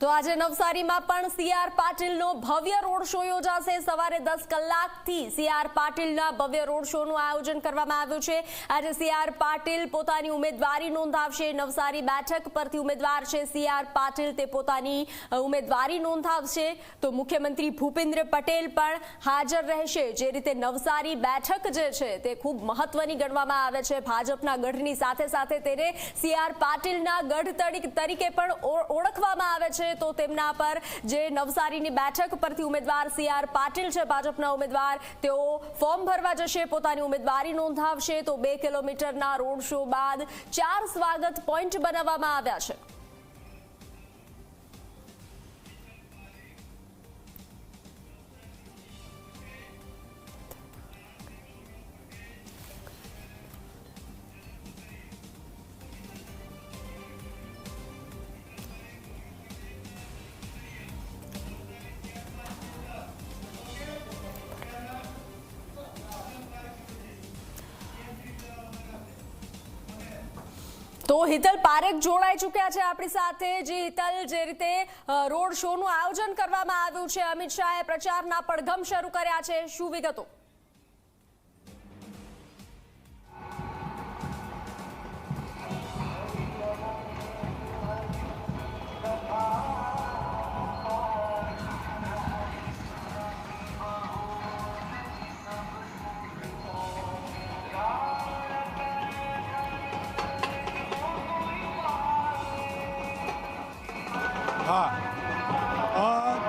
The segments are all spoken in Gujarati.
તો આજે નવસારીમાં પણ સીઆર પાટીલનો ભવ્ય રોડ શો યોજાશે। સવારે 10 કલાકથી સીઆર પાટીલના ભવ્ય રોડ શોનું આયોજન કરવામાં આવ્યું છે। આજે સીઆર પાટીલ પોતાની ઉમેદવારી નોંધાવશે। નવસારી બેઠક પરથી ઉમેદવાર છે સીઆર પાટીલ, તે પોતાની ઉમેદવારી નોંધાવશે। તો મુખ્યમંત્રી ભૂપેન્દ્ર પટેલ પણ હાજર રહેશે। જે રીતે નવસારી બેઠક જે છે તે ખૂબ મહત્વની ગણવામાં આવે છે। ભાજપના ગઢની સાથે સાથે તેને સીઆર પાટીલના ગઢ તરીકે પણ ઓળખવામાં આવે છે। તો તેમના પર જે નવસારીની બેઠક પરથી ઉમેદવાર સીઆર પાટીલ છે, ભાજપના ઉમેદવાર, તેઓ ફોર્મ ભરવા જશે, પોતાની ઉમેદવારી નોંધાવશે। તો 2 કિલોમીટરના રોડ શો બાદ 4 સ્વાગત પોઈન્ટ બનાવવામાં આવ્યા છે। તો હિતલ પારેખ જોડાઈ ચૂક્યા છે આપણી સાથે। જે હિતલ, જે રીતે રોડ શોનું આયોજન કરવામાં આવ્યું છે, અમિત શાહે પ્રચારના પડઘમ શરૂ કર્યા છે, શું વિગતો?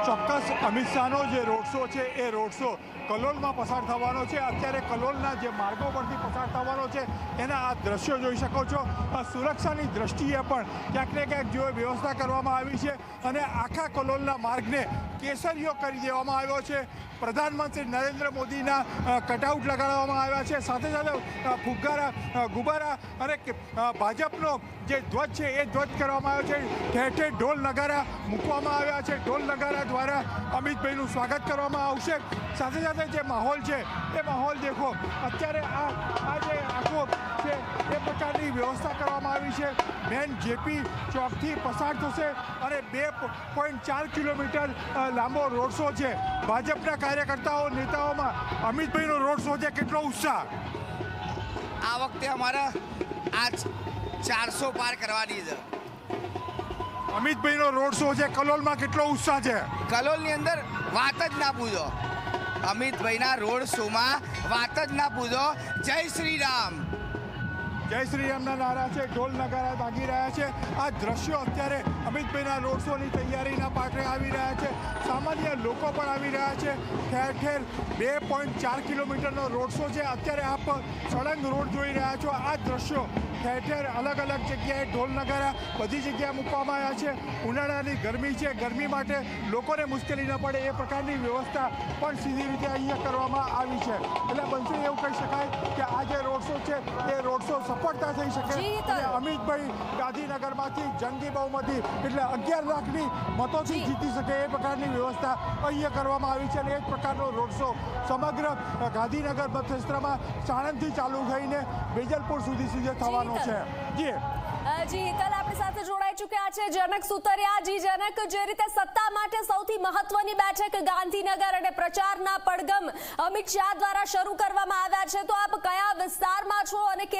ચોક્કસ અમિત શાહનો જે રોડ શો છે એ રોડ શો કલોલમાં પસાર થવાનો છે। અત્યારે કલોલના જે માર્ગો પરથી પસાર થવાનો છે એના આ દ્રશ્યો જોઈ શકો છો। સુરક્ષાની દ્રષ્ટિએ પણ ક્યાંક ને ક્યાંક જો વ્યવસ્થા કરવામાં આવી છે અને આખા કલોલના માર્ગને કેસરીયો કરી દેવામાં આવ્યો છે। પ્રધાનમંત્રી નરેન્દ્ર મોદીના કટઆઉટ લગાડવામાં આવ્યા છે, સાથે સાથે ફુગ્ગારા, ગુબ્બારા અને ભાજપનો જે ધ્વજ છે એ ધ્વજ કરવામાં આવ્યો છે। ઠેર ઠેર ઢોલ નગારા મૂકવામાં આવ્યા છે। ઢોલ નગારા દ્વારા અમિતભાઈનું સ્વાગત કરવામાં આવશે। સાથે સાથે જે માહોલ છે એ માહોલ દેખો, અત્યારે આ જે આખો છે એ પ્રકારની વ્યવસ્થા કરવામાં આવી છે। મેન જેપી ચોકથી પસાર થશે અને 2.4 કિલોમીટર લાંબો રોડ શો છે। ભાજપના કાર્યકર્તાઓ, નેતાઓમાં અમિતભાઈનો રોડ શો છે, કેટલો ઉત્સાહ? આ વખતે અમારા આજ 400 પાર કરવાની છે। અમિતભાઈનો રોડ શો છે, કલોલમાં કેટલો ઉત્સાહ છે? કલોલની અંદર વાત જ ના પૂછો, અમિતભાઈના રોડ શોમાં વાત જ ના પૂછો। જય શ્રી રામ, જય શ્રી રામના નારા છે, ઢોલ નગારા વાગી રહ્યા છે। આ દ્રશ્યો અત્યારે અમિતભાઈના રોડ શોની તૈયારીના પાટે આવી રહ્યા છે। સામાન્ય લોકો પણ આવી રહ્યા છે। ઠેર ઠેર 2.4 કિલોમીટરનો રોડ શો છે। અત્યારે આપ સળંગ રોડ જોઈ રહ્યા છો। આ દ્રશ્યો ઠેર ઠેર અલગ અલગ જગ્યાએ ઢોલ નગારા બધી જગ્યાએ મૂકવામાં આવ્યા છે। ઉનાળાની ગરમી છે, ગરમી માટે લોકોને મુશ્કેલી ન પડે એ પ્રકારની વ્યવસ્થા પણ સીધી રીતે અહીંયા કરવામાં આવી છે। એટલે બનશે એવું કહી શકાય કે આ જે રોડ શો છે એ રોડ શો સફળતા થઈ શકે અને અમિતભાઈ ગાંધીનગરમાંથી જંગી બહુમતી એટલે 11 લાખની મતોથી જીતી શકે એ પ્રકારની વ્યવસ્થા અહીંયા કરવામાં આવી છે। અને એ જ પ્રકારનો રોડ શો સમગ્ર ગાંધીનગર મતક્ષેત્રમાં સાણંદથી ચાલુ થઈને વેજલપુર સુધી થવાનો છે। જી હિતલ આપણી સાથે જોડાઈ ચૂક્યા છે જનક સુતરિયા। જી જનક, જે રીતે સત્તા માટે સૌથી મહત્વની બેઠક ગાંધીનગર અને પ્રચારના પડઘમ અમિત શાહ દ્વારા શરૂ કરવામાં આવ્યા છે, તો આપ કયા વિસ્તારમાં છો અને